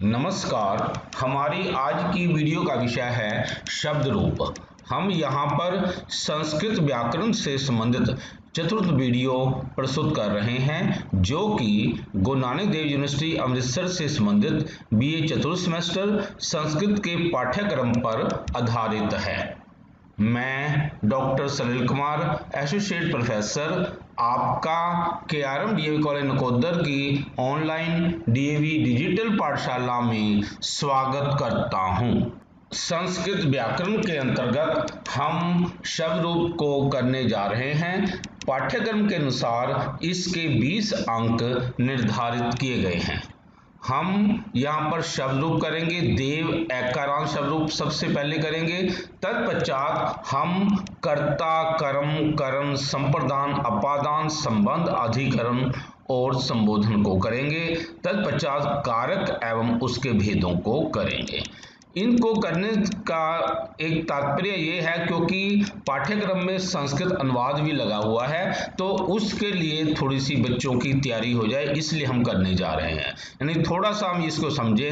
नमस्कार। हमारी आज की वीडियो का विषय है शब्द रूप। हम यहाँ पर संस्कृत व्याकरण से संबंधित चतुर्थ वीडियो प्रस्तुत कर रहे हैं, जो कि गुरु नानक देव यूनिवर्सिटी अमृतसर से संबंधित बीए चतुर्थ सेमेस्टर संस्कृत के पाठ्यक्रम पर आधारित है। मैं डॉक्टर सलील कुमार, एसोसिएट प्रोफेसर, आपका केआरएम डीएवी कॉलेज नकोदर की ऑनलाइन डीएवी डिजिटल पाठशाला में स्वागत करता हूं। संस्कृत व्याकरण के अंतर्गत हम शब्द रूप को करने जा रहे हैं। पाठ्यक्रम के अनुसार इसके 20 अंक निर्धारित किए गए हैं। हम यहाँ पर शब्द रूप करेंगे। देव एकारांत शब्द रूप सबसे पहले करेंगे। तत्पश्चात हम कर्ता, कर्म, करण, संप्रदान, अपादान, संबंध, अधिकरण और संबोधन को करेंगे। तत्पश्चात कारक एवं उसके भेदों को करेंगे। इनको करने का एक तात्पर्य ये है क्योंकि पाठ्यक्रम में संस्कृत अनुवाद भी लगा हुआ है, तो उसके लिए थोड़ी सी बच्चों की तैयारी हो जाए, इसलिए हम करने जा रहे हैं। यानी थोड़ा सा हम इसको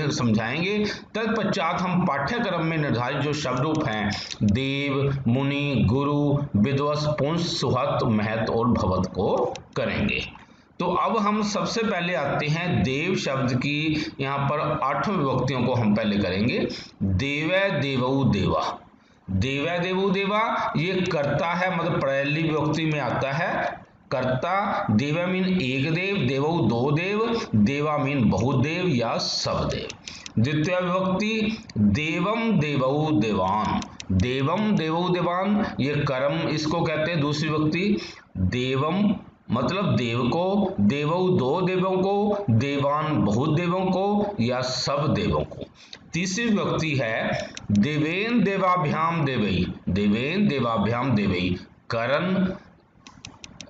समझाएंगे। तत्पश्चात हम पाठ्यक्रम में निर्धारित जो शब्द रूप हैं देव, मुनि, गुरु, विद्वस, पुंस, सुहत, महत और भवत को करेंगे। तो अब हम सबसे पहले आते हैं देव शब्द की। यहाँ पर 8 विभक्तियों को हम पहले करेंगे। देवै देवौ देवा। देवै देवौ देवा ये कर्ता है, मतलब पहली विभक्ति में आता है कर्ता। देवै मीन एक देव, देवौ दो देव, देवा मीन बहुत देव या सब देव। द्वितीय विभक्ति देवम देवौ देवान। देवम देवौ देवान ये कर्म इसको कहते हैं। दूसरी विभक्ति देवम मतलब देव को, देवौ दो देवों को, देवान बहुत देवों को या सब देवों को। तीसरी विभक्ति है देवेन देवाभ्याम देवई। देवेन देवाभ्याम देवई करण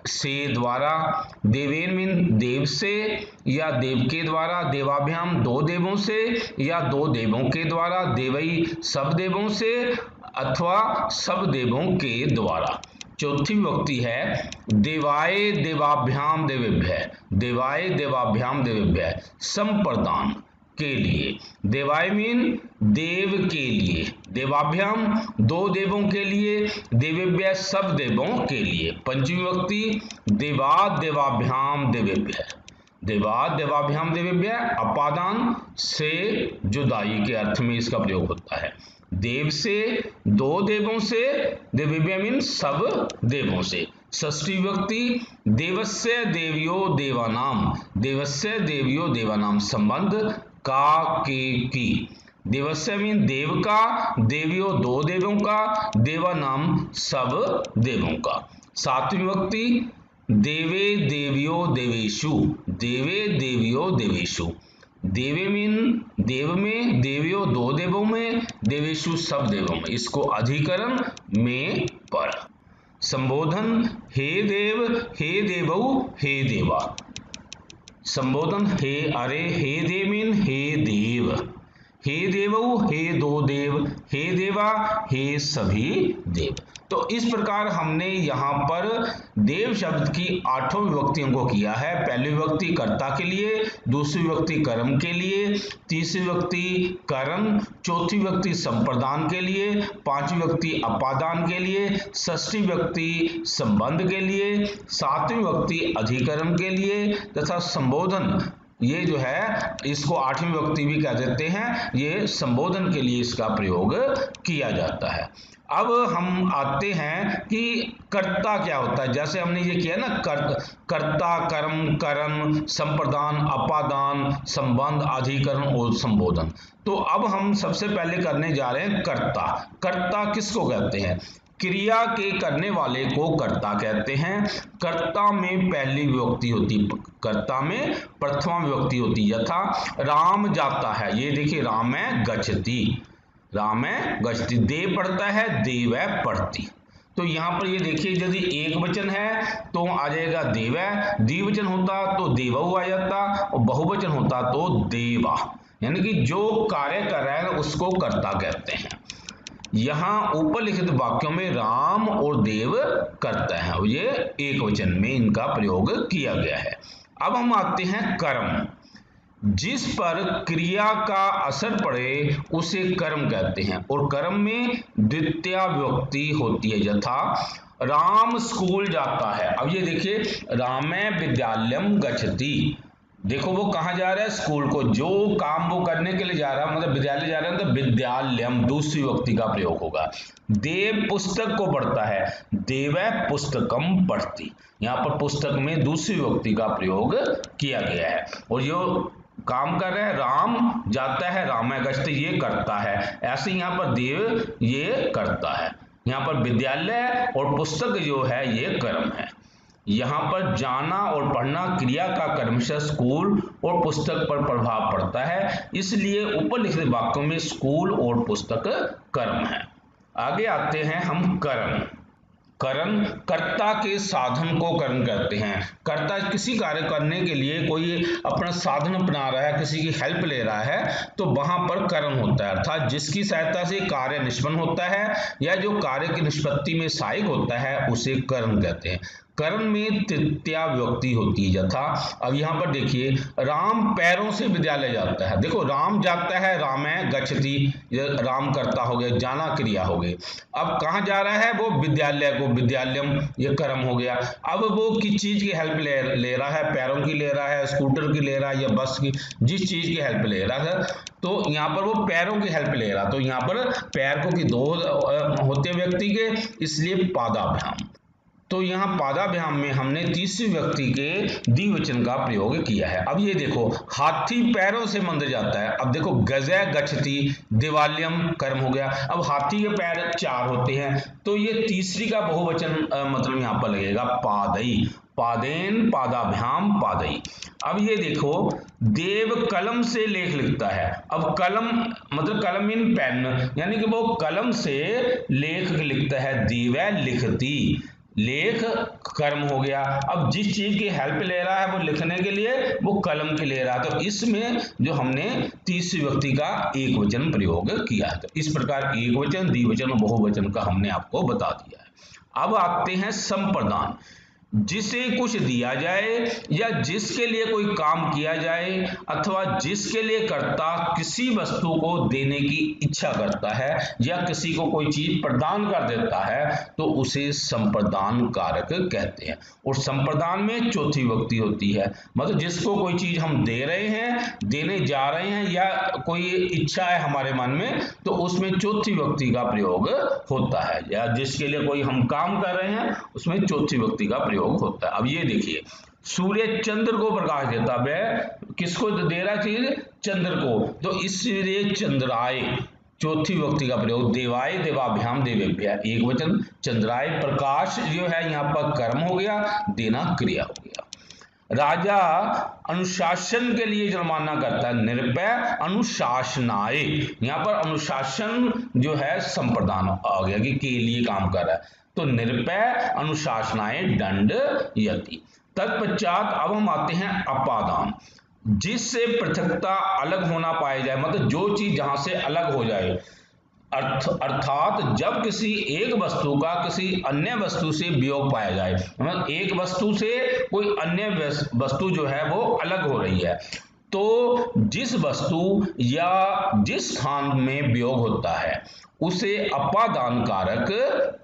से द्वारा। देवेन मीन देव से या देव के द्वारा। देवाभ्याम दो देवों से या दो देवों के द्वारा। देवई सब देवों से अथवा सब देवों के द्वारा। चौथी विभक्ति है देवाय देवाभ्याम देवेभ्य। देवाय देवाभ्याम देवेभ्य संप्रदान के लिए। देवाय मीन देव के लिए, देवाभ्याम दो देवों के लिए, देवेभ्य सब देवों के लिए। पंचमी विभक्ति देवाद देवाभ्याम देवेभ्य। देवाद देवाभ्याम देवेभ्य अपादान से जुदाई के अर्थ में इसका प्रयोग होता है। देव से दो देवों से, देवेभ्य मीन सब देवों से। षष्ठी विभक्ति देवस्य देव्यो देवानाम। देवस्य देव्यो देवानाम संबंध का के की। देवस्य मीन देव का, देव्यो दो देवों का, देवानाम सब देवों का। सातवीं विभक्ति देवे देव्यो देवेशु। देवे देव्यो देवेशु। देवे मीन देव में, देव्यो दो देवों में, देवेशु सब देवों में। इसको अधिकरण में पर। संबोधन हे देव, हे देवौ, हे देवा। संबोधन हे अरे, हे देव मीन हे देव, हे देवौ, हे दो देव, हे देवा, हे सभी देव। तो इस प्रकार हमने यहाँ पर देव शब्द की 8 विभक्तियों को किया है। पहली विभक्ति कर्ता के लिए, दूसरी विभक्ति कर्म के लिए, तीसरी विभक्ति करण, चौथी विभक्ति संप्रदान के लिए, पांचवी विभक्ति अपादान के लिए, षष्ठी विभक्ति संबंध के लिए, सातवीं विभक्ति अधिकरण के लिए तथा संबोधन ये जो है इसको 8वीं विभक्ति भी कह देते हैं। ये संबोधन के लिए इसका प्रयोग किया जाता है। अब हम आते हैं कि कर्ता क्या होता है। जैसे हमने ये किया ना कर्ता, कर्म, करण, संप्रदान, अपादान, संबंध, अधिकरण और संबोधन। तो अब हम सबसे पहले करने जा रहे हैं कर्ता। कर्ता किसको कहते हैं? क्रिया के करने वाले को कर्ता कहते हैं। कर्ता में पहली विभक्ति होती, कर्ता में प्रथमा विभक्ति होती। यथा राम जाता है, ये देखिए राम है गच्छति, राम है गच्छति। देव पढ़ता है, देव है पढ़ती। तो यहाँ पर ये देखिए यदि एक वचन है तो आ जाएगा देवै, द्विवचन होता तो देवौ आ जाता और बहुवचन होता तो देवा। यानी कि जो कार्य कर रहा है उसको कर्ता कहते हैं। यहाँ ऊपर लिखित वाक्यों में राम और देव करते हैं, ये एक वचन में इनका प्रयोग किया गया है। अब हम आते हैं कर्म। जिस पर क्रिया का असर पड़े उसे कर्म कहते हैं और कर्म में द्वितीया विभक्ति होती है। यथा राम स्कूल जाता है। अब ये देखिए, रामे विद्यालयम गच्छति। देखो वो कहाँ जा रहा है, स्कूल को। जो काम वो करने के लिए जा रहा है, मतलब विद्यालय जा रहा है, तो विद्यालयम दूसरी विभक्ति का प्रयोग होगा। देव पुस्तक को पढ़ता है, देवै पुस्तकम पढ़ती। यहाँ पर पुस्तक में दूसरी विभक्ति का प्रयोग किया गया है। और जो काम कर रहे हैं, राम जाता है, रामै गच्छति ये करता है। ऐसे यहाँ पर देव ये करता है। यहाँ पर विद्यालय और पुस्तक जो है ये कर्म है। यहाँ पर जाना और पढ़ना क्रिया का क्रमशः स्कूल और पुस्तक पर प्रभाव पड़ता है, इसलिए ऊपर लिखित वाक्यों में स्कूल और पुस्तक कर्म है। आगे आते हैं हम करण। करण कर्ता के साधन को करण कहते हैं। कर्ता किसी कार्य करने के लिए कोई अपना साधन अपना रहा है, किसी की हेल्प ले रहा है, तो वहां पर करण होता है। अर्थात जिसकी सहायता से कार्य निष्पन्न होता है या जो कार्य की निष्पत्ति में सहायक होता है उसे करण कहते हैं। करण में तृतीया विभक्ति होती है। यथा अब यहाँ पर देखिए, राम पैरों से विद्यालय जाता है। देखो राम जाता है, रामै गच्छति, राम करता हो गया, जाना क्रिया हो गई। अब कहाँ जा रहा है वो, विद्यालय को, विद्यालयम ये कर्म हो गया। अब वो किस चीज की हेल्प ले रहा है, पैरों की ले रहा है, स्कूटर की ले रहा है या बस की, जिस चीज की हेल्प ले रहा है, तो यहाँ पर वो पैरों की हेल्प ले रहा। तो यहाँ पर पैर को की दो होते व्यक्ति के, इसलिए पादाभ्याम। तो यहाँ पादाभ्याम में हमने तीसरी व्यक्ति के द्विवचन का प्रयोग किया है। अब ये देखो, हाथी पैरों से मंदिर जाता है। अब देखो गजै गच्छति, दिवाल्यम कर्म हो गया। अब हाथी के पैर 4 होते हैं, तो ये तीसरी का बहुवचन मतलब यहाँ पर लगेगा पादई, पादेन, पादाभ्याम, पादई। अब ये देखो, देव कलम से लेख लिखता है। अब कलम मतलब कलम इन पेन, यानी कि वो कलम से लेख लिखता है। देवै लिखती, लेख कर्म हो गया। अब जिस चीज की हेल्प ले रहा है वो लिखने के लिए, वो कलम की ले रहा है, तो इसमें जो हमने तीसरी व्यक्ति का एक वचन प्रयोग किया है। तो इस प्रकार एक वचन, द्विवचन और बहुवचन का हमने आपको बता दिया है। अब आते हैं संप्रदान। जिसे कुछ दिया जाए या जिसके लिए कोई काम किया जाए अथवा जिसके लिए कर्ता किसी वस्तु को देने की इच्छा करता है या किसी को कोई चीज प्रदान कर देता है, तो उसे संप्रदान कारक कहते हैं। और संप्रदान में चौथी विभक्ति होती है, मतलब जिसको कोई चीज हम दे रहे हैं, देने जा रहे हैं, या कोई इच्छा है हमारे मन में, तो उसमें चौथी विभक्ति का प्रयोग होता है। या जिसके लिए कोई हम काम कर रहे हैं उसमें चौथी विभक्ति का प्रयोग होता है। अब ये देखिए, सूर्य चंद्र को प्रकाश देता है, किसको दे रहा है चीज, चंद्र को, तो इसलिए चंद्राय चौथी विभक्ति का प्रयोग। देवाय, देवाभ्याम, देवेभ्य एक वचन। चंद्राय प्रकाश जो है यहाँ पर कर्म हो गया, देना क्रिया हो गया। राजा अनुशासन के लिए जुर्माना करता है, निर्भय अनुशासनाय। यहाँ पर अनुशासन जो है संप्रदान आ गया कि के लिए काम कर रहा है, तो निर्भय अनुशासनाय दंड यति। तत्पश्चात अब हम आते हैं अपादान। जिससे पृथकता अलग होना पाया जाए, मतलब जो चीज जहां से अलग हो जाए, अर्थात जब किसी एक वस्तु का किसी अन्य वस्तु से वियोग पाया जाए, मतलब एक वस्तु से कोई अन्य वस्तु जो है वो अलग हो रही है, तो जिस वस्तु या जिस स्थान में वियोग होता है उसे अपादान कारक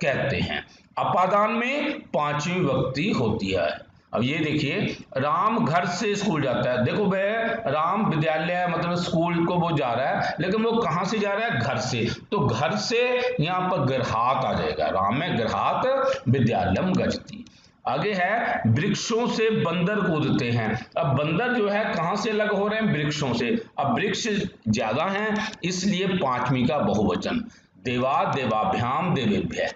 कहते हैं। अपादान में पांचवी विभक्ति होती है। अब ये देखिए, राम घर से स्कूल जाता है। देखो वह राम विद्यालय मतलब स्कूल को वो जा रहा है, लेकिन वो कहां से जा रहा है, घर से, तो घर से यहाँ पर गृहात आ जाएगा। राम में गृहात विद्यालयम गच्छति। आगे है, वृक्षों से बंदर कूदते हैं। अब बंदर जो है कहां से अलग हो रहे हैं, वृक्षों से। अब वृक्ष ज्यादा हैं, इसलिए पांचवी का बहुवचन। देवा, देवाभ्याम, देवेभ्य,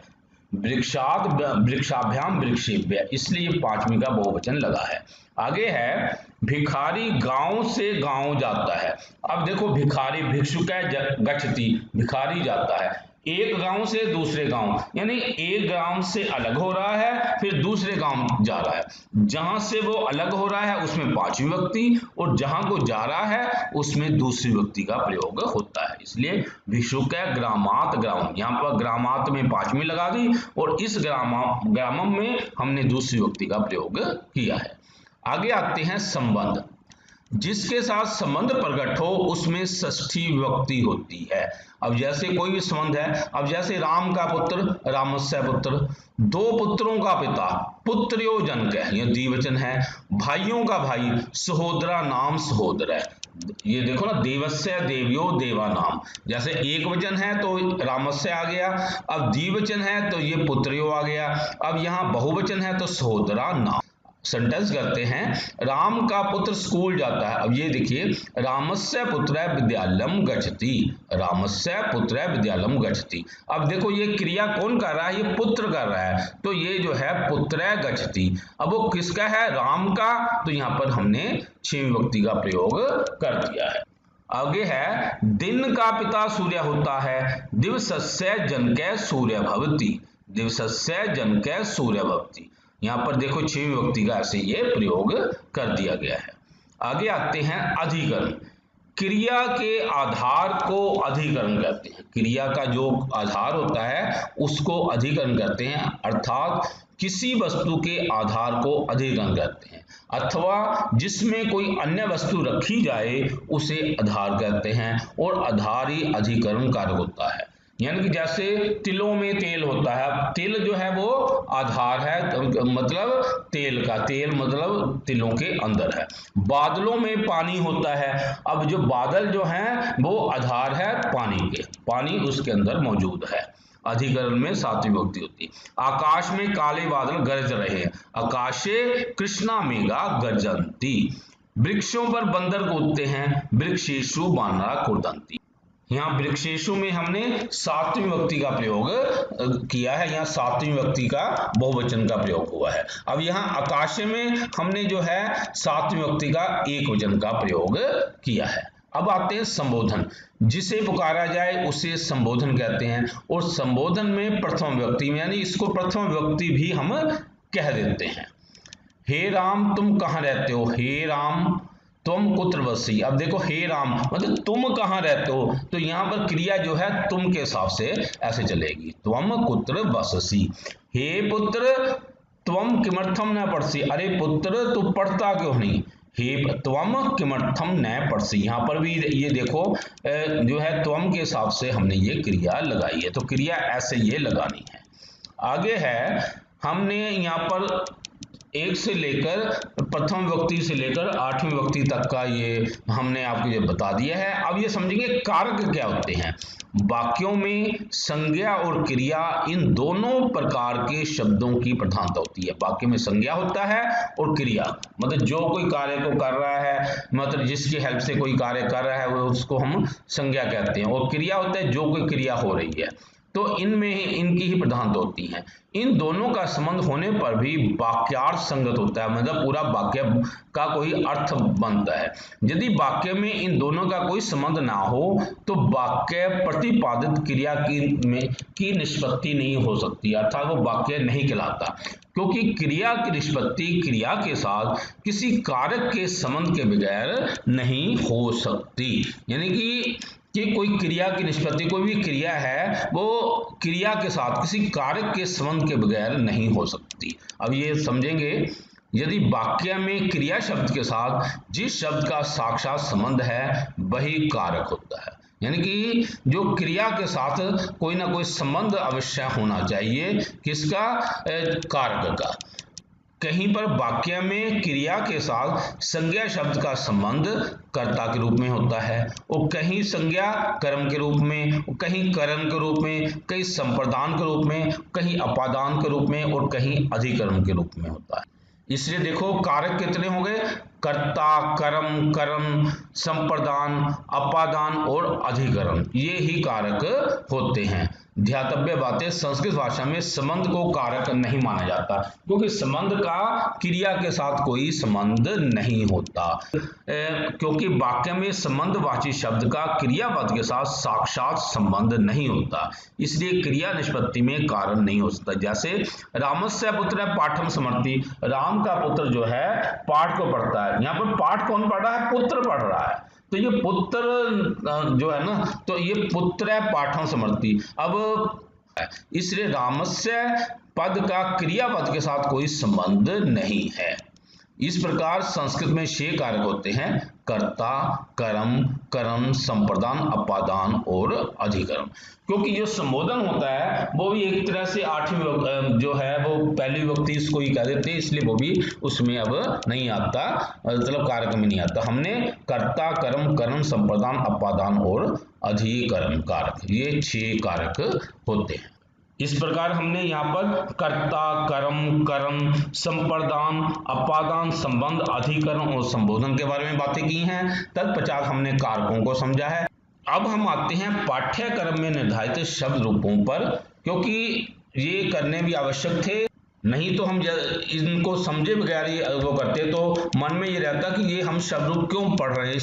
वृक्षात, वृक्षाभ्याम, वृक्षेभ्य, इसलिए पांचवी का बहुवचन लगा है। आगे है, भिखारी गांव से गांव जाता है। अब देखो, भिखारी भिक्षुक है, गच्छति, भिखारी जाता है एक गांव से दूसरे गांव, यानी एक गांव से अलग हो रहा है फिर दूसरे गांव जा रहा है। जहां से वो अलग हो रहा है उसमें पांचवी विभक्ति, और जहां को जा रहा है उसमें दूसरी विभक्ति का प्रयोग होता है। इसलिए भिक्षुक ग्रामात, ग्राम, यहाँ पर ग्रामात में पांचवी लगा दी और इस ग्रामम में हमने दूसरी विभक्ति का प्रयोग किया है। आगे आते हैं संबंध। जिसके साथ संबंध प्रकट हो उसमें षष्ठी विभक्ति होती है। अब जैसे कोई भी संबंध है, अब जैसे राम का पुत्र रामस्य पुत्र, दो पुत्रों का पिता पुत्र्यो जनक, यह द्विवचन है। भाइयों का भाई सहोदरा नाम सहोदर है। ये देखो ना, देवस्य देव्यो देवा नाम, जैसे एक वचन है तो रामस्य आ गया, अब द्विवचन है तो ये पुत्र्यो आ गया, अब यहाँ बहुवचन है तो सहोदरा नाम। सेंटेंस करते हैं, राम का पुत्र स्कूल जाता है। अब ये देखिए, रामस्य पुत्र विद्यालयम गच्छति, रामस्य पुत्र विद्यालयम गच्छति। अब देखो ये क्रिया कौन कर रहा है, ये पुत्र कर रहा है, तो ये जो है पुत्र गच्छति। अब वो किसका है, राम का, तो यहाँ पर हमने छह विभक्ति का प्रयोग कर दिया है। आगे है, दिन का पिता सूर्य होता है, दिवसस्य जनक सूर्य भवति, दिवसस्य जनक सूर्य भवति। यहाँ पर देखो छह विभक्ति का ऐसे ये प्रयोग कर दिया गया है। आगे आते हैं अधिकरण। क्रिया के आधार को अधिकरण कहते हैं। क्रिया का जो आधार होता है उसको अधिकरण कहते हैं, अर्थात किसी वस्तु के आधार को अधिकरण कहते हैं, अथवा जिसमें कोई अन्य वस्तु रखी जाए उसे आधार कहते हैं, और आधार ही अधिकरण कारक होता है। यानी कि जैसे तिलों में तेल होता है, तिल जो है वो आधार है, मतलब तेल का, तेल मतलब तिलों के अंदर है। बादलों में पानी होता है, अब जो बादल जो है वो आधार है पानी के, पानी उसके अंदर मौजूद है। अधिकरण में सातवीं विभक्ति होती है। आकाश में काले बादल गरज रहे हैं, आकाशे कृष्णा मेघा गर्जन्ति। वृक्षों पर बंदर कूदते हैं, वृक्षेषु वानरा कूर्दन्ति। यहाँ वृक्षेषु में हमने सातवीं विभक्ति का प्रयोग किया है, यहाँ सातवीं विभक्ति का बहुवचन का प्रयोग हुआ है। अब यहाँ आकाश में हमने जो है सातवीं विभक्ति का एक वचन का प्रयोग किया है। अब आते हैं संबोधन। जिसे पुकारा जाए उसे संबोधन कहते हैं, और संबोधन में प्रथम विभक्ति में, यानी इसको प्रथम विभक्ति भी हम कह देते हैं। हे राम तुम कहाँ रहते हो, हे राम तुम कुत्र वसी। अब देखो हे राम मतलब तुम कहाँ रहते हो, तो यहाँ पर क्रिया जो है तुम के हिसाब से ऐसे चलेगी, तुम कुत्र वससी। हे पुत्र त्वम किमर्थम न पढ़सी, अरे पुत्र तू पढ़ता क्यों नहीं, हे त्वम किमर्थम न पढ़सी। यहाँ पर भी ये देखो जो है त्वम के हिसाब से हमने ये क्रिया लगाई है, तो क्रिया ऐसे ये लगानी है। आगे है, हमने यहाँ पर एक से लेकर प्रथम विभक्ति से लेकर आठवीं विभक्ति तक का ये हमने आपको ये बता दिया है। अब ये समझेंगे कारक क्या होते हैं। वाक्यों में संज्ञा और क्रिया, इन दोनों प्रकार के शब्दों की प्रधानता होती है। वाक्य में संज्ञा होता है और क्रिया, मतलब जो कोई कार्य को कर रहा है, मतलब जिसकी हेल्प से कोई कार्य कर रहा है वो उसको हम संज्ञा कहते हैं, और क्रिया होता है जो कोई क्रिया हो रही है, तो इनमें इनकी ही प्रधानता होती है। इन दोनों का संबंध होने पर भी वाक्यार्थ संगत होता है, मतलब पूरा वाक्य का कोई अर्थ बनता है। यदि वाक्य में इन दोनों का कोई संबंध ना हो तो वाक्य प्रतिपादित क्रिया की निष्पत्ति नहीं हो सकती, अर्थात वो वाक्य नहीं कहलाता, क्योंकि क्रिया की निष्पत्ति क्रिया के साथ किसी कारक के संबंध के बगैर नहीं हो सकती। यानी कि कोई क्रिया की निष्पत्ति, कोई भी क्रिया है वो क्रिया के साथ किसी कारक के संबंध के बगैर नहीं हो सकती। अब ये समझेंगे, यदि वाक्य में क्रिया शब्द के साथ जिस शब्द का साक्षात संबंध है वही कारक होता है, यानी कि जो क्रिया के साथ कोई ना कोई संबंध अवश्य होना चाहिए, किसका, कारक का। कहीं पर वाक्य में क्रिया के साथ संज्ञा शब्द का संबंध कर्ता के रूप में होता है, और कहीं संज्ञा कर्म के रूप में, कहीं करण के रूप में, कहीं संप्रदान के रूप में, कहीं अपादान के रूप में, और कहीं अधिकरण के रूप में होता है। इसलिए देखो कारक कितने हो गए, कर्ता, कर्म, करण, संप्रदान, अपादान और अधिकरण, ये ही कारक होते हैं। ध्यातव्य बातें, संस्कृत भाषा में संबंध को कारक नहीं माना जाता, क्योंकि संबंध का क्रिया के साथ कोई संबंध नहीं होता, क्योंकि वाक्य में संबंधवाची शब्द का क्रियापद के साथ साक्षात संबंध नहीं होता, इसलिए क्रिया निष्पत्ति में कारण नहीं हो सकता। जैसे रामस्य पुत्र पाठम समर्थि, राम का पुत्र जो है पाठ को पढ़ता है, यहाँ पर पाठ कौन पढ़ रहा है, पुत्र पढ़ रहा है, तो ये पुत्र जो है ना, तो ये पुत्र है पाठम समर्थि। अब इसलिए रामस्य पद का क्रियापद के साथ कोई संबंध नहीं है। इस प्रकार संस्कृत में 6 कारक होते हैं: कर्ता, कर्म, करण, संप्रदान, अपादान और अधिकरण। क्योंकि जो संबोधन होता है वो भी एक तरह से 8वीं जो है वो पहली विभक्ति इसको ही कह देते हैं, इसलिए वो भी उसमें अब नहीं आता, मतलब कारक में नहीं आता। हमने कर्ता, कर्म, करण, संप्रदान, अपादान और अधिकरण कारक, ये 6 कारक होते हैं। इस प्रकार हमने यहाँ पर कर्ता, कर्म, करण, संप्रदान, अपादान, संबंध, अधिकरण और संबोधन के बारे में बातें की हैं। तत्पश्चात हमने कारकों को समझा है। अब हम आते हैं पाठ्यक्रम में निर्धारित शब्द रूपों पर, क्योंकि ये करने भी आवश्यक थे, नहीं तो हम इनको समझे बगैर ही वो करते तो मन में ये रहता कि ये हम शब्द रूप क्यों पढ़ रहे हैं,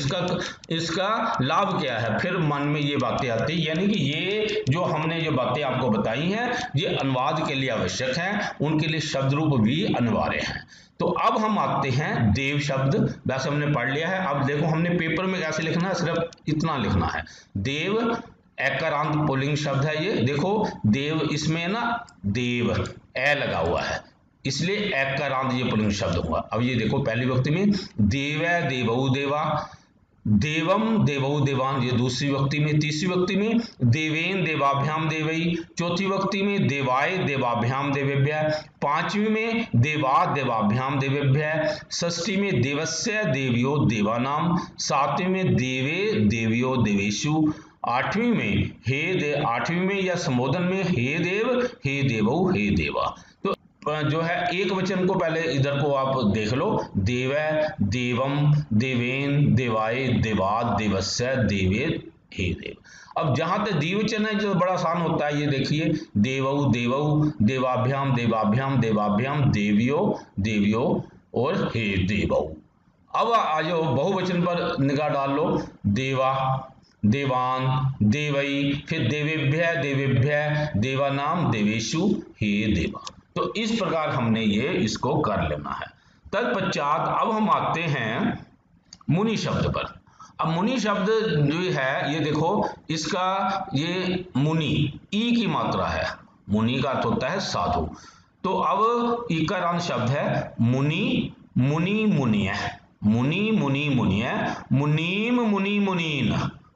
इसका लाभ क्या है, फिर मन में ये बातें आती। यानी कि ये जो हमने जो बातें आपको बताई हैं ये अनुवाद के लिए आवश्यक हैं, उनके लिए शब्द रूप भी अनिवार्य हैं। तो अब हम आते हैं देव शब्द। वैसे हमने पढ़ लिया है, अब देखो हमने पेपर में कैसे लिखना है, सिर्फ इतना लिखना है। देव एकारांत पुल्लिंग शब्द है ये, देखो देव, इसमें ना देव ए लगा हुआ है, इसलिए एकारांत ये पुल्लिंग शब्द हुआ। अब ये देखो पहली विभक्ति में देवै देवौ देवा, देवम देवौ देवान, ये दूसरी विभक्ति में। तीसरी विभक्ति में देवेन देवाभ्याम देवई, चौथी विभक्ति में देवाय देवाभ्याम देवेभ्य, पांचवी में देवा देवाभ्याम देवेभ्य, षष्ठी में देवस्य देव्यो देवानाम, सातवीं में देवे देव्यो देवेशु, आठवीं में आठवीं में या संबोधन में हे देव हे देवो हे देवा। तो जो है एक वचन को पहले इधर को आप देख लो, देवै देवम देवेन देवाय देवाद देवस्य देवे हे देव। अब जहां तक द्विवचन है जो बड़ा आसान होता है, ये देखिए देवौ देवौ देवाभ्याम देवाभ्याम देवाभ्याम देव्यो देव्यो और हे देवौ। अब आ जाओ बहुवचन पर निगाह डाल लो, देवा देवान देवई, फिर देवेभ्य देवेभ्य देवानाम देवेशु हे देवा। तो इस प्रकार हमने ये इसको कर लेना है। तत्पश्चात अब हम आते हैं मुनि शब्द पर। अब मुनि शब्द जो है ये देखो, इसका ये मुनि ई की मात्रा है, मुनि का अर्थ होता है साधु। तो अब इकारांत शब्द है मुनि, मुनि मुनिय, मुनि मुनि मुनिय, मुनीम मुनि मुनीन,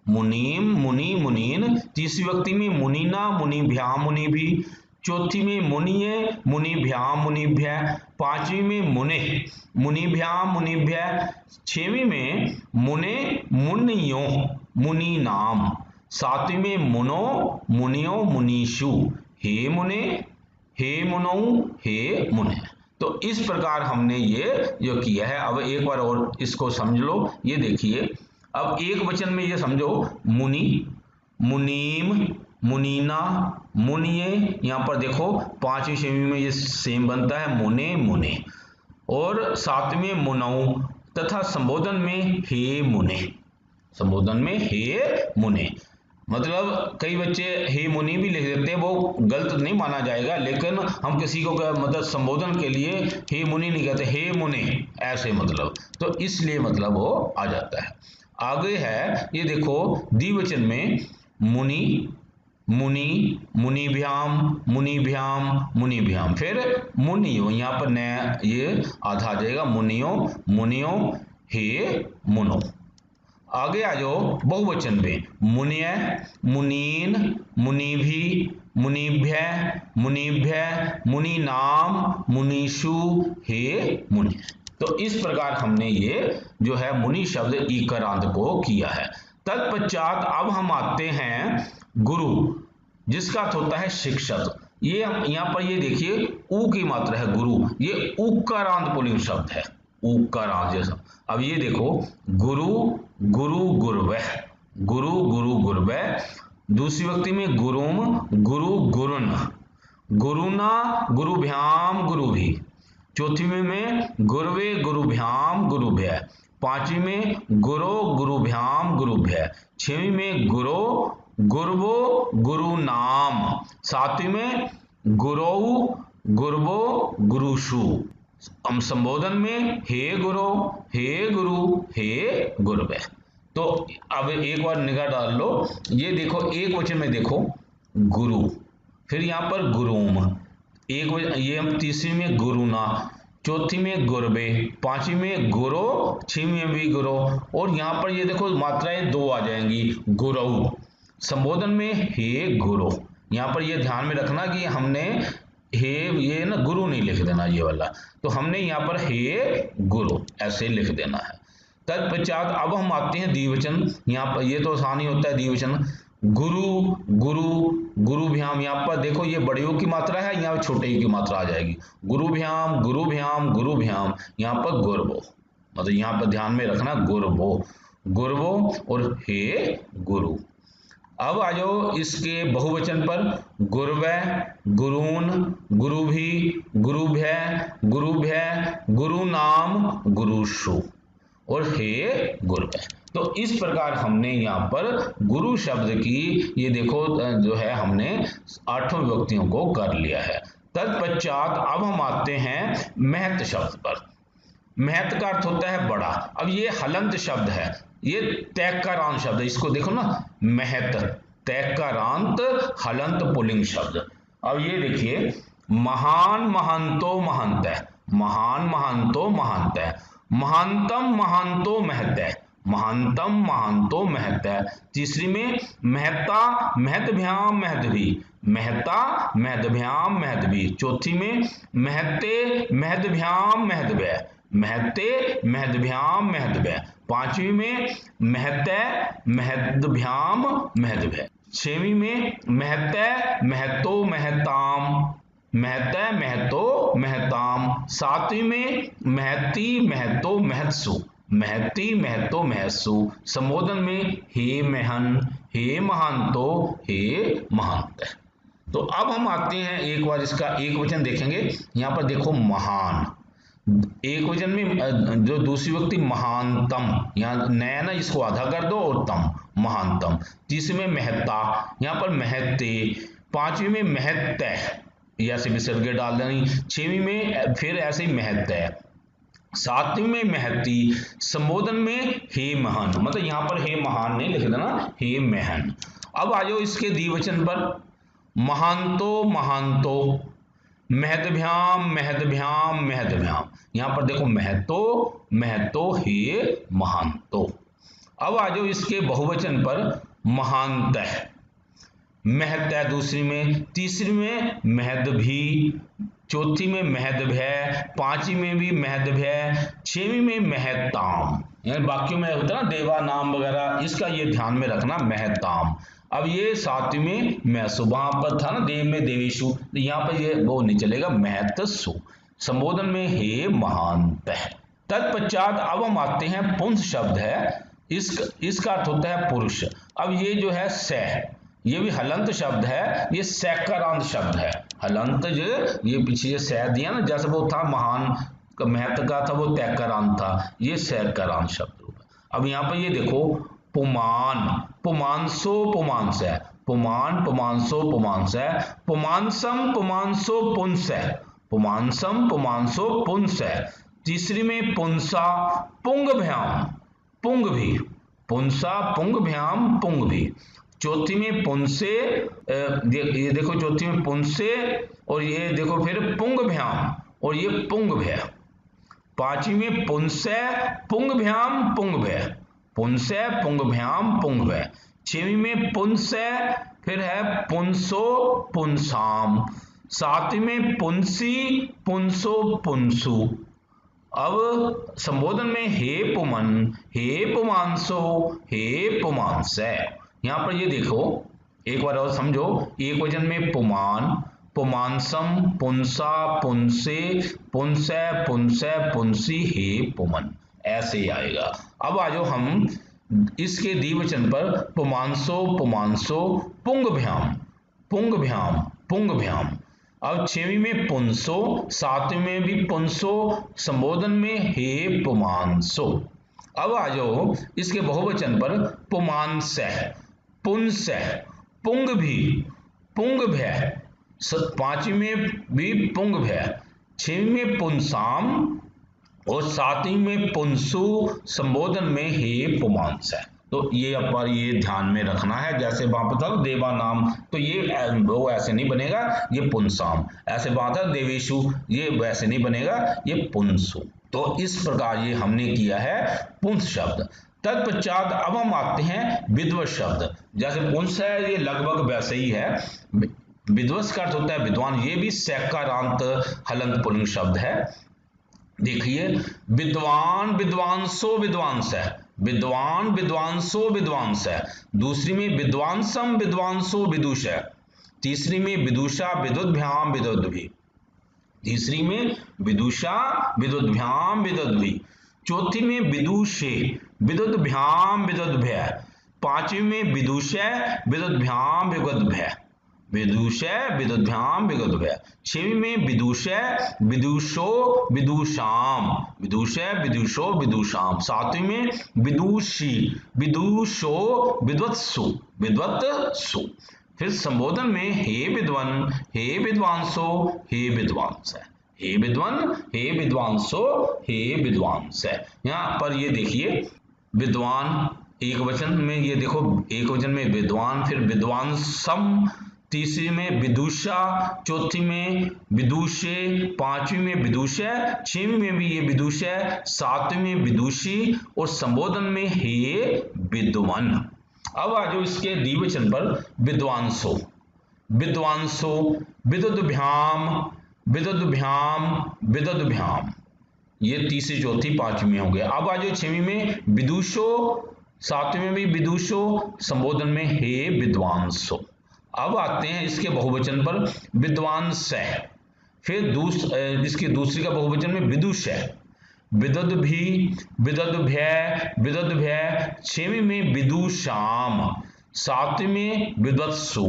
मुनीम मुनि मुनीन। तीसरी विभक्ति में मुनीना मुनिभ्याम मुनिभि, चौथी में मुनिये मुनिभ्याम मुनिभ्य, पांचवी में मुने मुनिभ्याम मुनिभ्य, छठवीं में मुने मुनियो मुनि नाम, सातवीं में मुनो मुनियो मुनीषु, हे मुने हे मुनौ हे मुने। तो इस प्रकार हमने ये जो किया है। अब एक बार और इसको समझ लो, ये देखिए अब एक वचन में ये समझो, मुनि मुनीम मुनीना मुनिये, यहाँ पर देखो पांचवी छवी में ये सेम बनता है मुने मुने, और सातवें मुनौ, तथा संबोधन में हे मुने, संबोधन में हे मुने। मतलब कई बच्चे हे मुनि भी लिख देते हैं, वो गलत नहीं माना जाएगा, लेकिन हम किसी को मतलब संबोधन के लिए हे मुनि नहीं कहते, हे मुने ऐसे मतलब, तो इसलिए मतलब वो आ जाता है। आगे है ये देखो द्विवचन में मुनि मुनि मुनिभ्याम मुनिभ्याम मुनिभ्याम, फिर मुनियो, यहाँ पर नया ये आधा आ जाएगा, मुनियो मुनियो हे मुनो। आगे आ जाओ बहुवचन में मुनिय मुनीन मुनिभि मुनिभ्य मुनिभ्य मुनि नाम मुनीषु हे मुनि। तो इस प्रकार हमने ये जो है मुनि शब्द इकारांत को किया है। तत्पश्चात अब हम आते हैं गुरु, जिसका अर्थ होता है शिक्षक। ये यहाँ पर ये देखिए ऊ की मात्रा है गुरु, ये उकारांत पुल्लिंग शब्द है, उकारांत जैसा। अब ये देखो गुरु गुरु गुरुवह, गुरु गुरु गुरुवह, दूसरी विभक्ति में गुरुम गुरु गुरुन, गुरुना गुरुभ्याम गुरुभि, चौथी में गुरुवे गुरुभ्याम गुरुभ्य, पांचवी में गुरो गुरुभ्याम गुरुभ्य, छठवीं में गुरो गुरुवो गुरु नाम, सातवीं में गुरौ गुरुवो गुरुषु, संबोधन में हे गुरु हे गुरुवे। तो अब एक बार निगाह डाल लो, ये देखो एक वचन में देखो गुरु, फिर यहाँ पर गुरुम, एक ये हम तीसरी में गुरुना, चौथी में गुरबे, पांचवी में गुरो, छठवीं में भी गुरो। और यहाँ पर ये देखो मात्राएं दो आ जाएंगी, गुरु। संबोधन में हे गुरु, यहाँ पर ये ध्यान में रखना कि हमने हे ये ना गुरु नहीं लिख देना ये वाला, तो हमने यहाँ पर हे गुरु ऐसे लिख देना है। तत्पश्चात अब हम आते हैं द्विवचन। यहाँ पर ये तो आसान ही होता है द्विवचन, गुरु गुरु गुरुभ्याम। यहाँ पर देखो ये बड़ियों की मात्रा है, यहाँ छोटे की मात्रा आ जाएगी, गुरुभ्याम गुरुभ्याम गुरुभ्याम। यहाँ पर गुरवो, मतलब यहाँ पर ध्यान में रखना गुरवो गुरवो और हे गुरु। अब आ जाओ इसके बहुवचन पर, गुरवै गुरून गुरुभी गुरुभ्य गुरुभ्य गुरुनाम गुरुषु और हे गुरवै। तो इस प्रकार हमने यहाँ पर गुरु शब्द की ये देखो जो है हमने 8 विभक्तियों को कर लिया है। तत्पश्चात अब हम आते हैं महत शब्द पर। महत का अर्थ होता है बड़ा। अब ये हलंत शब्द है, ये तैकारांत शब्द है, इसको देखो ना, महत तैकारांत हलंत पुल्लिंग शब्द। अब ये देखिए, महान महंतो महंत है, महान महंतो महंत है, महानतम महंतो महत है, महानतम महंतो महत है। तीसरी में महता महतभ्याम महतभी, महता महतभ्याम महतभी। चौथी में महते महतभ्याम महतभ्य, महते महतभ्याम महतभ्य। पांचवी में महते महतभ्याम महतभ्य। छठवीं में महते महतो महताम, महते महतो महताम। सातवीं में महती महतो महत्सु, महती महतो महत्सु। संबोधन में हे महन हे महंतो हे महंत। तो अब हम आते हैं एक बार इसका एक वचन देखेंगे। यहाँ पर देखो महान, एक वचन में जो दूसरी व्यक्ति महानतम, यहाँ नया ना इसको आधा कर दो और तम, महानतम। तीसरे में महता, यहाँ पर महते। पांचवी में महत्य, ऐसे विसर्ग डाल देनी। छठवीं में फिर ऐसे ही महत्य। सातवीं में महती। संबोधन में हे महान, मतलब यहाँ पर हे महान नहीं लिख देना, हे महन। अब आ जाओ इसके द्विवचन पर, महांतो महांतो, महतभ्याम महतभ्याम महतभ्याम। यहाँ पर देखो महतो महतो हे महांतो। अब आ जाओ इसके बहुवचन पर, महांतः, महत है दूसरी में, तीसरी में महदभी, चौथी में महदभय, पांचवी में भी महदभय, छठवीं में महताम। यानी वाक्यों में होता है ना देवा नाम वगैरह, इसका ये ध्यान में रखना महताम। अब ये सातवीं में महसु, वहां पर था ना देव में देवेशु, यहाँ पर ये वो नहीं चलेगा, महतसु। संबोधन में हे महांत। तत्पश्चात अब हम आते हैं पुंस शब्द है, इसका अर्थ होता है पुरुष। अब ये जो है सह, ये भी हलंत शब्द है, ये सैकारांत शब्द है। हलंत जो ये पीछे सह दिया ना, जैसे वो था महान महत का था वो तैकारांत था, ये सैकारांत शब्द। अब यहाँ पर ये देखो पुमान, पुमांसो पुमांस है, पुमान पुमांसो पुमांस है, पुमांसम पुमांसो पुंस है, पुमांसम पुमांसो पुंस है। तीसरी में पुंसा पुंगभ्याम पुंग भी, पुंसा पुंगभ्याम पुंग भी। चौथी में पुंसे, ये देखो चौथी में पुंसे और ये देखो फिर पुंगभ्याम और ये पुंगभ्य। पांचवी में पुंसे पुंगभ्याम पुंगभ्य, पुंसे पुंगभ्याम पुंगभ्य। छठवीं में पुंसे फिर है पुंसो पुंसाम। सातवीं में पुंसी पुंसो पुंसु। अब संबोधन में हे पुमन हे पुमांसो हे पुमांसे। यहाँ पर ये देखो एक बार और समझो, एक वचन में पुमान, पुमांसम, पुंसा, पुंसे, पुंसे, पुंसे, पुंसी, हे पुमन, ऐसे ही आएगा। अब आ जाओ हम इसके द्विवचन पर, पुमांसो पुमांसो पुंगभ्याम पुंगभ्याम पुंगभ्याम। अब छठवीं में पुंसो, सातवीं में भी पुंसो, संबोधन में हे पुमांसो। अब आ जाओ इसके बहुवचन पर, पुमांसः पुंसः पुंगभी पुंगभ्य, पांचवी में भी पुंगभ्य, छठवीं में पुंसाम और सातवीं में पुंसु, संबोधन में हे पुमांसः। तो ये पर ये ध्यान में रखना है। जैसे वहां पर था देवा नाम, तो ये वो ऐसे नहीं बनेगा, ये पुंसाम। ऐसे वहां था देवेशु, ये वैसे नहीं बनेगा, ये पुंसु। तो इस प्रकार ये हमने किया है पुंस शब्द। तत्पश्चात अब हम आते हैं विद्वत शब्द। जैसे पुंस है ये लगभग वैसे ही है। विद्वत का अर्थ होता है विद्वान, ये भी सैकारांत हलंत पुल्लिंग शब्द है। देखिए विद्वान विद्वांसो विद्वांस है, विद्वान विद्वांसो विद्वांस है। दूसरी में विद्वांसम विद्वांसो विदुष है। तीसरी में विदुषा विदुद्भ्याम विदुद्भि। तीसरी में विदुषा विदुद्भ्याम विदुद्भि। चौथी में विदुषे विदुद्भ्याम विदुद्भ्य। पांचवी में विदुषय विदुद्भ्याम विदुद्भ्य। विदुषय विदुद्भ्याम विदुद्भ्य। छठवीं में विदुषय विदुषो विदुषाम। विदुषय विदुषो विदुषाम। सातवीं में विदुषी विदुषो विद्वत्सु विद्वत्सु। फिर संबोधन में हे विद्वन हे विद्वांसो हे विद्वांस है। हे विद्वन हे विद्वांसो हे विद्वांस है। यहाँ पर ये देखिए विद्वान एक वचन में, ये देखो एक वचन में विद्वान, फिर विद्वांसम, तीसरी में विदुषा, चौथी में विदुषे, पांचवी में विदुषय, छठवीं में भी ये विदुषय, सातवीं में विदुषी और संबोधन में हे विद्वन। अब आ जाओ इसके द्विवचन पर विद्वांसो। विद्वांसो विदुद्भ्याम विदुद्भ्याम विदुद्भ्याम, ये तीसरी चौथी पांचवी में हो गया। अब आ जाओ छठवीं में विदुषो, सातवीं में भी विदुषो, संबोधन में हे विद्वांसो। अब आते हैं इसके बहुवचन पर विद्वांस। फिर इसकी दूसरी का बहुवचन में विदुष है, विदुद्भि विदुद्भ्य विदुद्भ्य। छठवीं में विदुषाम, सातवीं में विद्वत्सु,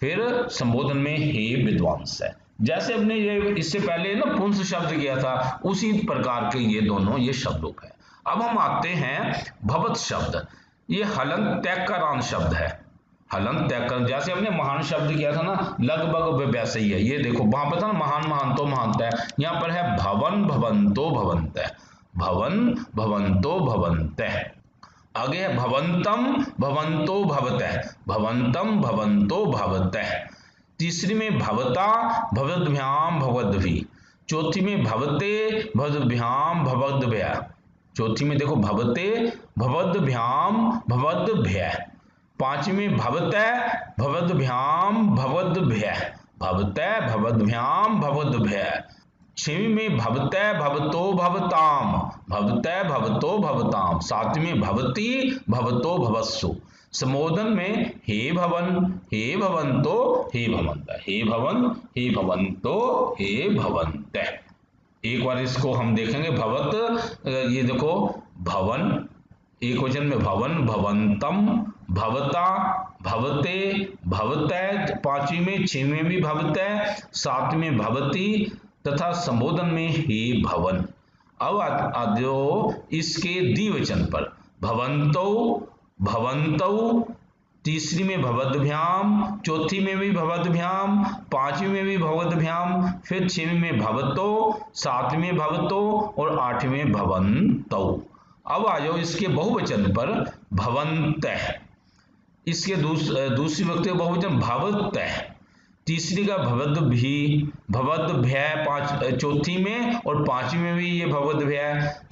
फिर संबोधन में हे विद्वांस है। जैसे हमने ये इससे पहले ना पुंस शब्द किया था, उसी प्रकार के ये दोनों ये शब्दों है। अब हम आते हैं भवत शब्द। ये हलंत तैकारांत शब्द है। हलंत तैकारांत, जैसे हमने महान शब्द किया था ना, लगभग वैसे ही है। ये देखो वहां पर था ना महान महानतो महानता है, यहाँ पर है भवन भवंतो भवंत है। भवन भवंतो भवंत है। आगे है भवंतम भवंतो भवत है। भवंतम भवंतो भवत है। तीसरी में भवता भवद्भ्याम भवद्भि। चौथी में भवते भवद्भ्याम भवद्भ्य। चौथी में देखो भवते भवद्भ्याम भवद्भ्य। पांचवी में भवतः भवद्भ्याम भवद्भ्य। भवतः भवद्भ्याम भवद्भ्य। छठवीं में भवतः भवतो भवताम। भवतः भवतो भवताम। सातवीं में भवती भवतो भवस्सु। संबोधन में हे भवन हे भवंतो हे भवंत। हे भवन हे भवंतो हे भवंत। एक बार इसको हम देखेंगे भवत, ये देखो भवन एक वचन में भवन भवंतम भवता भवते भवतः। पांचवी में छठवीं में भी भवतः, सातवीं में भवती तथा संबोधन में हे भवन। अब आदो इसके द्विवचन पर भवंतो भवंतौ। तीसरी में भवद्भ्याम, चौथी में भी भवद्भ्याम, पांचवी में भी भवद्भ्याम, फिर छठवीं में भवतो, सातवीं में भवतो और आठवीं में भवंतौ। अब आ जाओ इसके बहुवचन पर भवंतः। इसके दूसरी व्यक्ति का बहुवचन भवतः। तीसरी का भवद्भि भवद्भ्य, चौथी में और पांचवी में भी ये भवद्भ्य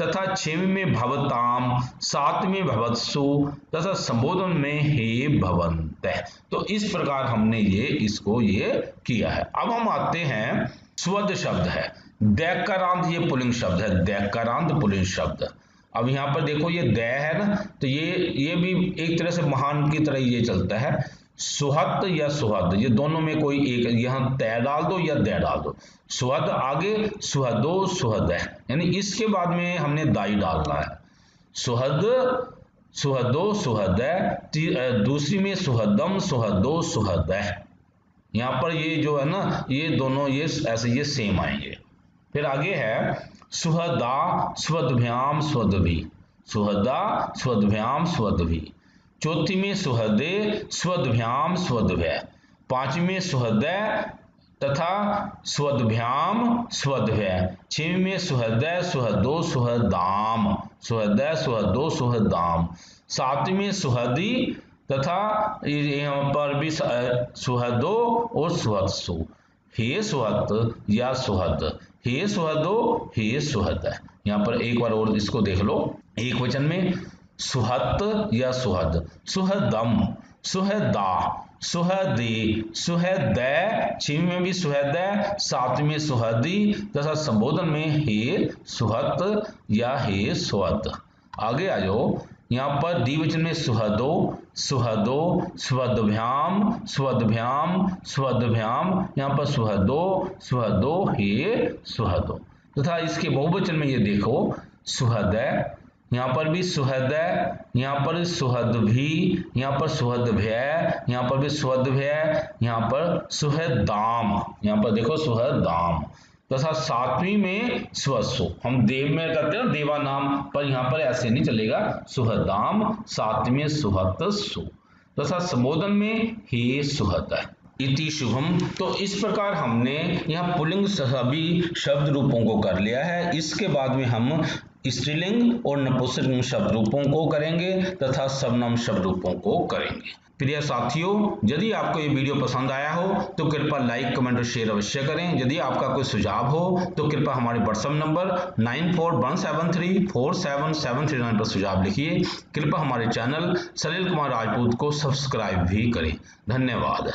तथा छठवीं में भवताम, सातवीं में भवत्सु तथा संबोधन में हे भवंतः। तो इस प्रकार हमने ये इसको ये किया है। अब हम आते हैं स्वद शब्द है दैकारांत, ये पुल्लिंग शब्द है दैकारांत पुल्लिंग शब्द। अब यहाँ पर देखो ये दै है ना, तो ये भी एक तरह से महान की तरह ये चलता है। सुहद या सुहद, ये दोनों में कोई एक, यहाँ तय डाल दो या दै डाल दो। सुहद आगे सुहदो सुहद है, यानी इसके बाद में हमने दाई डालना है। सुहद सुहदो सुहद है। दूसरी में सुहदम सुहदो सुहद है। यहाँ पर ये जो है ना, ये दोनों ये ऐसे ये सेम आएंगे। फिर आगे है सुहदा स्वद्भ्याम स्वद्भि। सुहदा स्वद्भ्याम स्वद्भि। चौथी में सुहदे स्वद्भ्याम स्वद्भ्य। पांचवी में सुहदय तथा स्वद्भ्याम स्वद्भ्य। छठवीं में सुहदय सुहदो सुहदाम। सुहदय सुहदो सुहदाम। साथ में सुहदी तथा यहाँ पर भी सुहदो और सुहदसु। हे सुहद या सुहद, हे सुहदो, हे सुहद। यहाँ पर एक बार और इसको देख लो एक वचन में, सुहत या सुहद, सुहदम, सुहदा, सुहदे, सुहदै, छीवी में भी सुहदै, साथ में सुहदी तथा संबोधन में हे सुहत या हे सुहद। आगे आ जाओ, यहाँ पर द्विवचन में सुहदो, सुहदो, सुहदभ्याम, सुहदभ्याम, सुहदभ्याम, यहाँ पर सुहदो, सुहदो, हे सुहदो। तथा इसके बहुवचन में ये देखो, सुहदै, यहाँ पर भी सुहदै, यहाँ पर सुहदभी, यहाँ पर सुहदभ्य, यहाँ पर भी सुहदभ्य, यहाँ पर सुहदाम, यहाँ पर देखो सुहदाम। तथा सातवीं में सुहसो, हम देव में करते हैं देवा नाम, पर यहाँ पर ऐसे नहीं चलेगा, सुहदाम, सातवीं सुहतसु। तथा संबोधन में हे सुहद। इति शुभम। तो इस प्रकार हमने यहाँ पुल्लिंग सभी शब्द रूपों को कर लिया है। इसके बाद में हम स्त्रीलिंग और नपुंसकलिंग शब्द रूपों को करेंगे तथा सर्वनाम शब्द रूपों को करेंगे। प्रिय साथियों, यदि आपको ये वीडियो पसंद आया हो तो कृपया लाइक, कमेंट और शेयर अवश्य करें। यदि आपका कोई सुझाव हो तो कृपया हमारे व्हाट्सएप नंबर 9417347739 पर सुझाव लिखिए। कृपया हमारे चैनल सलील कुमार राजपूत को सब्सक्राइब भी करें। धन्यवाद।